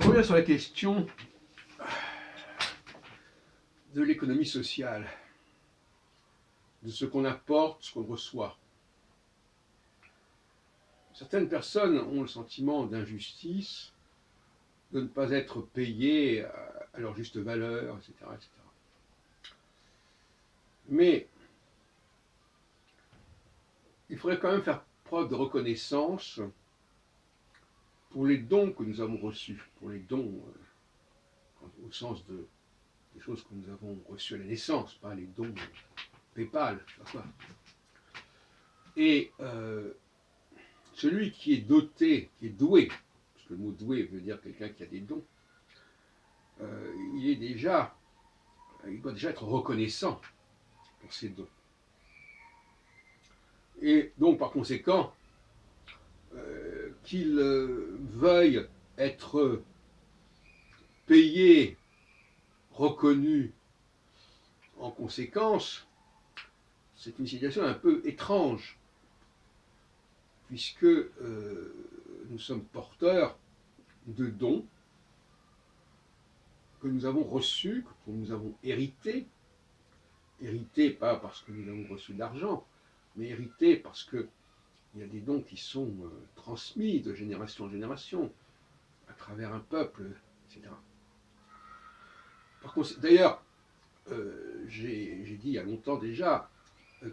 On revient sur la question de l'économie sociale, de ce qu'on apporte, ce qu'on reçoit. Certaines personnes ont le sentiment d'injustice, de ne pas être payées à leur juste valeur, etc., etc. Mais il faudrait quand même faire preuve de reconnaissance pour les dons que nous avons reçus, pour les dons au sens des choses que nous avons reçues à la naissance, pas les dons PayPal, je sais pas quoi. Et celui qui est doté, qui est doué, parce que le mot doué veut dire quelqu'un qui a des dons, il doit déjà être reconnaissant pour ses dons. Et donc, par conséquent, qu'il veuille être payé, reconnu en conséquence, c'est une situation un peu étrange, puisque nous sommes porteurs de dons que nous avons reçus, que nous avons hérités, pas parce que nous avons reçu de l'argent, mais hérités parce qu'il y a des dons qui sont transmis de génération en génération, à travers un peuple, etc. D'ailleurs, j'ai dit il y a longtemps déjà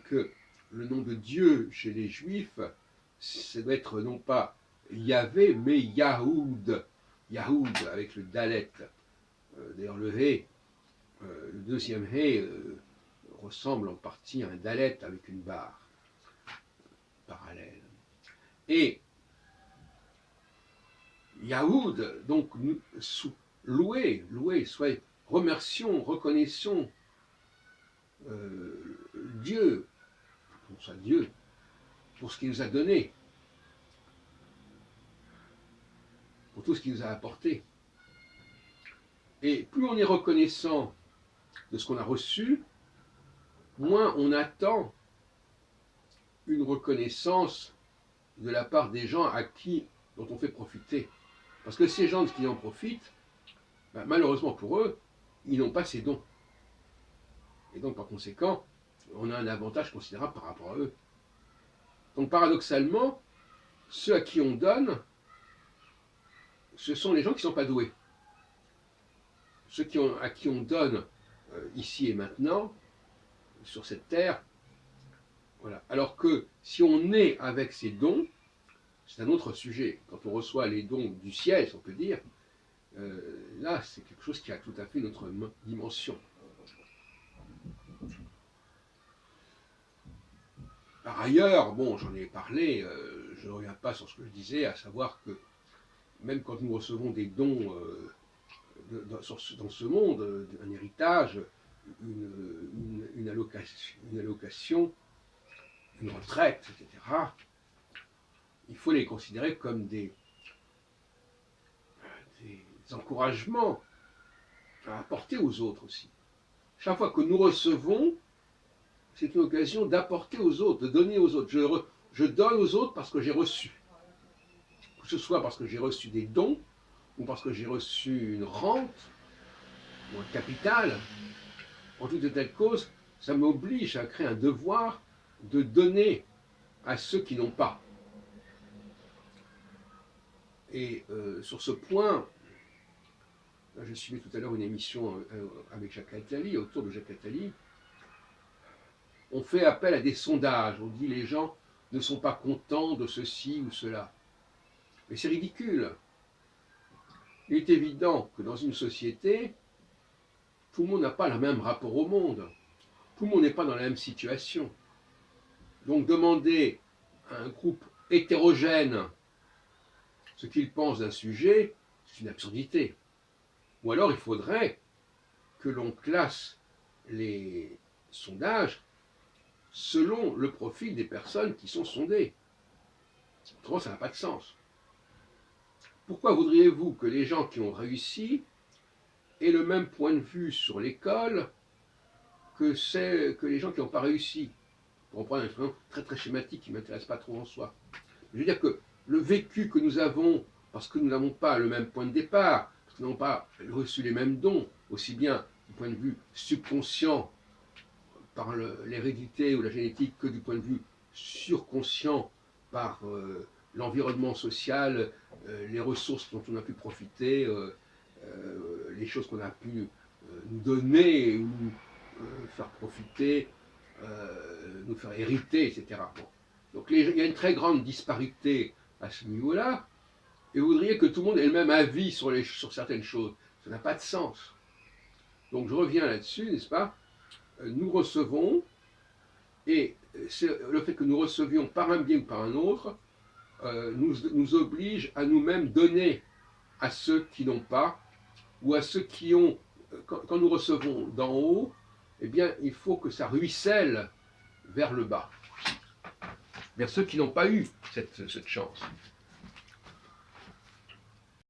que le nom de Dieu chez les Juifs, ça doit être non pas Yahvé, mais Yahoud. Yahoud avec le Dalet. D'ailleurs, le Hé, le deuxième Hé, ressemble en partie à un Dalet avec une barre parallèle. Et Yahoud, donc loué, soit remercions, reconnaissons Dieu, soit Dieu, pour ce qu'il nous a donné, pour tout ce qu'il nous a apporté. Et plus on est reconnaissant de ce qu'on a reçu, moins on attend une reconnaissance de la part des gens dont on fait profiter. Parce que ces gens qui en profitent, ben, malheureusement pour eux, ils n'ont pas ces dons. Et donc par conséquent, on a un avantage considérable par rapport à eux. Donc paradoxalement, ceux à qui on donne, ce sont les gens qui ne sont pas doués. Ceux à qui on donne ici et maintenant, sur cette terre, voilà. Alors que si on est avec ces dons, c'est un autre sujet. Quand on reçoit les dons du ciel, si on peut dire, là, c'est quelque chose qui a tout à fait une autre dimension. Par ailleurs, bon, j'en ai parlé, je ne reviens pas sur ce que je disais, à savoir que même quand nous recevons des dons dans ce monde, un héritage, une allocation, une retraite, etc., il faut les considérer comme des encouragements à apporter aux autres aussi. Chaque fois que nous recevons, c'est une occasion d'apporter aux autres, de donner aux autres. Je donne aux autres parce que j'ai reçu. Que ce soit parce que j'ai reçu des dons, ou parce que j'ai reçu une rente, ou un capital, en toute et telle cause, ça m'oblige à créer un devoir de donner à ceux qui n'ont pas. Et sur ce point, je suivais tout à l'heure une émission avec Jacques Attali, autour de Jacques Attali. On fait appel à des sondages, on dit les gens ne sont pas contents de ceci ou cela. Mais c'est ridicule. Il est évident que dans une société, tout le monde n'a pas le même rapport au monde. Tout le monde n'est pas dans la même situation. Donc demander à un groupe hétérogène ce qu'il pense d'un sujet, c'est une absurdité. Ou alors il faudrait que l'on classe les sondages selon le profil des personnes qui sont sondées. Autrement, ça n'a pas de sens. Pourquoi voudriez-vous que les gens qui ont réussi aient le même point de vue sur l'école que les gens qui n'ont pas réussi? Pour reprendre un exemple très très schématique qui ne m'intéresse pas trop en soi. Je veux dire que le vécu que nous avons parce que nous n'avons pas le même point de départ, parce que nous n'avons pas reçu les mêmes dons, aussi bien du point de vue subconscient par l'hérédité ou la génétique que du point de vue surconscient par l'environnement social, les ressources dont on a pu profiter, les choses qu'on a pu nous donner ou nous faire profiter, nous faire hériter, etc. Bon. Donc il y a une très grande disparité à ce niveau-là, et vous voudriez que tout le monde ait le même avis sur certaines choses. Ça n'a pas de sens. Donc je reviens là-dessus, n'est-ce pas? Nous recevons, et le fait que nous recevions par un biais ou par un autre, nous oblige à nous-mêmes donner à ceux qui n'ont pas, ou à ceux qui ont, quand nous recevons d'en haut, eh bien, il faut que ça ruisselle vers le bas, vers ceux qui n'ont pas eu cette chance.